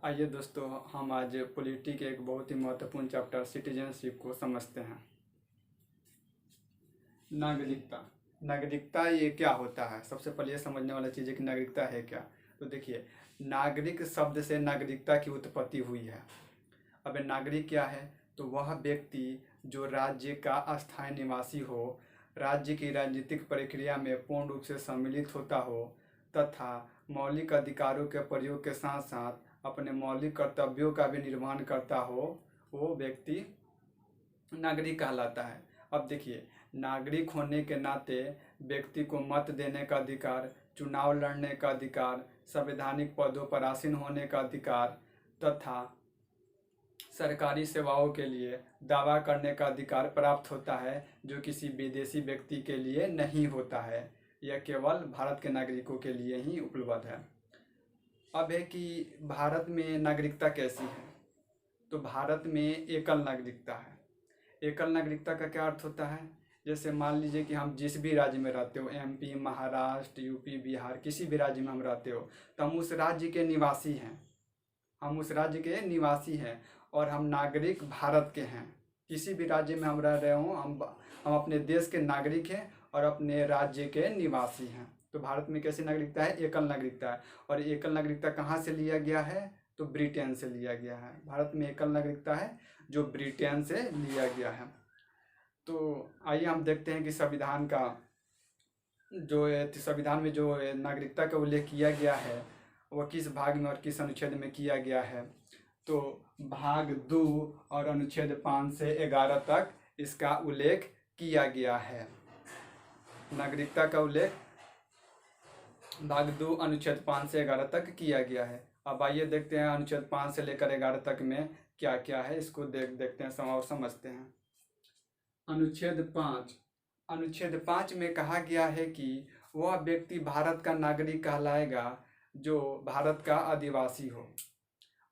आइए दोस्तों, हम आज पॉलिटी के एक बहुत ही महत्वपूर्ण चैप्टर सिटीजनशिप को समझते हैं। नागरिकता। नागरिकता ये क्या होता है? सबसे पहले ये समझने वाला चीज़ है कि नागरिकता है क्या। तो देखिए, नागरिक शब्द से नागरिकता की उत्पत्ति हुई है। अब नागरिक क्या है? तो वह व्यक्ति जो राज्य का अस्थायी निवासी हो, राज्य की राजनीतिक प्रक्रिया में पूर्ण रूप से सम्मिलित होता हो तथा मौलिक अधिकारों के प्रयोग के साथ साथ अपने मौलिक कर्तव्यों का भी निर्वहन करता हो, वो व्यक्ति नागरिक कहलाता है। अब देखिए, नागरिक होने के नाते व्यक्ति को मत देने का अधिकार, चुनाव लड़ने का अधिकार, संवैधानिक पदों पर आसीन होने का अधिकार तथा सरकारी सेवाओं के लिए दावा करने का अधिकार प्राप्त होता है, जो किसी विदेशी व्यक्ति के लिए नहीं होता है। यह केवल भारत के नागरिकों के लिए ही उपलब्ध है। अब है कि भारत में नागरिकता कैसी है? तो भारत में एकल नागरिकता है। एकल नागरिकता का क्या अर्थ होता है? जैसे मान लीजिए कि हम जिस भी राज्य में रहते हो, एमपी, महाराष्ट्र, यूपी, बिहार, किसी भी राज्य में हम रहते हो, तो हम उस राज्य के निवासी हैं। हम उस राज्य के निवासी हैं और हम नागरिक भारत के हैं। किसी भी राज्य में हम रह रहे हों, हम अपने देश के नागरिक हैं और अपने राज्य के निवासी हैं। तो भारत में कैसी नागरिकता है? एकल नागरिकता है। और एकल नागरिकता कहाँ से लिया गया है? तो ब्रिटेन से लिया गया है। भारत में एकल नागरिकता है जो ब्रिटेन से लिया गया है। तो आइए हम देखते हैं कि संविधान में जो नागरिकता का उल्लेख किया गया है वह किस भाग में और किस अनुच्छेद में किया गया है। तो भाग 2 और अनुच्छेद 5 से 11 तक इसका उल्लेख किया गया है। नागरिकता का उल्लेख भाग 2 अनुच्छेद 5 से 11 तक किया गया है। अब आइए देखते हैं अनुच्छेद 5 से लेकर 11 तक में क्या क्या है, इसको देखते हैं और समझते हैं। अनुच्छेद 5 में कहा गया है कि वह व्यक्ति भारत का नागरिक कहलाएगा जो भारत का आदिवासी हो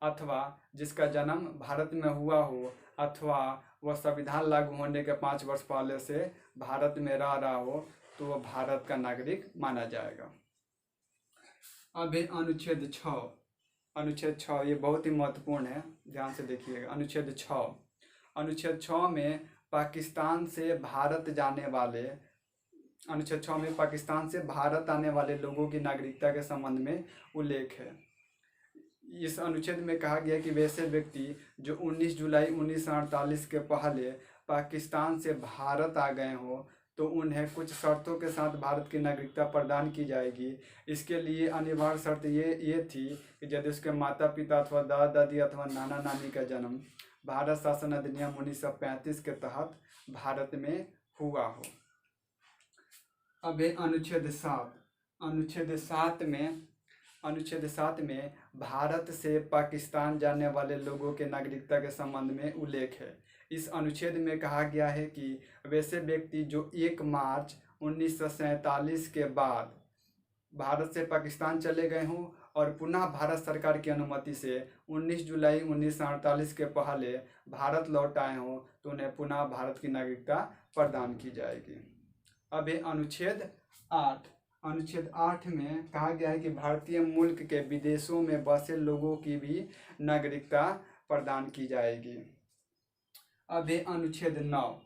अथवा जिसका जन्म भारत में हुआ हो अथवा वह संविधान लागू होने के 5 वर्ष पहले से भारत में रह रहा हो, तो वह भारत का नागरिक माना जाएगा। अब अनुच्छेद 6 ये बहुत ही महत्वपूर्ण है, ध्यान से देखिएगा। अनुच्छेद 6 में पाकिस्तान से भारत आने वाले लोगों की नागरिकता के संबंध में उल्लेख है। इस अनुच्छेद में कहा गया कि वैसे व्यक्ति जो 19 जुलाई 1948 के पहले पाकिस्तान से भारत आ गए हों, तो उन्हें कुछ शर्तों के साथ भारत की नागरिकता प्रदान की जाएगी। इसके लिए अनिवार्य शर्त ये थी कि यदि उसके माता पिता अथवा दादा दादी अथवा नाना नानी का जन्म भारत शासन अधिनियम 1935 के तहत भारत में हुआ हो। अब अनुच्छेद 7 में भारत से पाकिस्तान जाने वाले लोगों के नागरिकता के संबंध में उल्लेख है। इस अनुच्छेद में कहा गया है कि वैसे व्यक्ति जो 1 मार्च 1947 के बाद भारत से पाकिस्तान चले गए हों और पुनः भारत सरकार की अनुमति से 19 जुलाई 1948 के पहले भारत लौट आए हों, तो उन्हें पुनः भारत की नागरिकता प्रदान की जाएगी। अब अनुच्छेद 8 में कहा गया है कि भारतीय मुल्क के विदेशों में बसे लोगों की भी नागरिकता प्रदान की जाएगी। अब अनुच्छेद 9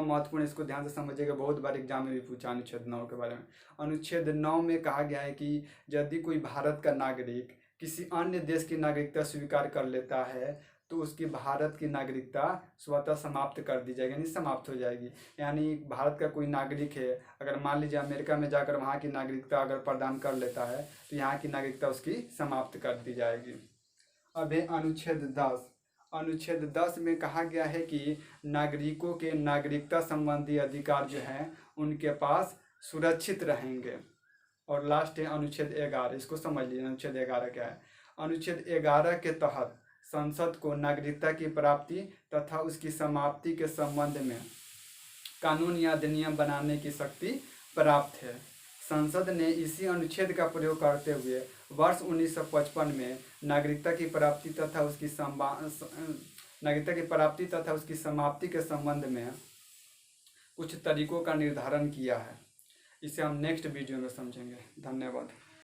महत्वपूर्ण, इसको ध्यान से समझिएगा, बहुत बार एग्जाम में भी पूछा अनुच्छेद 9 के बारे में। अनुच्छेद 9 में कहा गया है कि यदि कोई भारत का नागरिक किसी अन्य देश की नागरिकता स्वीकार कर लेता है, तो उसकी भारत की नागरिकता स्वतः समाप्त कर दी जाएगी, यानी समाप्त हो जाएगी। यानी भारत का कोई नागरिक है, अगर मान लीजिए अमेरिका में जाकर वहाँ की नागरिकता अगर प्रदान कर लेता है, तो यहाँ की नागरिकता उसकी समाप्त कर दी जाएगी। अब अनुच्छेद 10 में कहा गया है कि नागरिकों के नागरिकता संबंधी अधिकार जो हैं उनके पास सुरक्षित रहेंगे। और लास्ट है अनुच्छेद 11, इसको समझ लीजिए अनुच्छेद 11 क्या है। अनुच्छेद 11 के तहत संसद को नागरिकता की प्राप्ति तथा उसकी समाप्ति के संबंध में कानून या अधिनियम बनाने की शक्ति प्राप्त है। संसद ने इसी अनुच्छेद का प्रयोग करते हुए वर्ष 1955 में नागरिकता की प्राप्ति तथा उसकी समाप्ति के संबंध में कुछ तरीकों का निर्धारण किया है। इसे हम नेक्स्ट वीडियो में समझेंगे। धन्यवाद।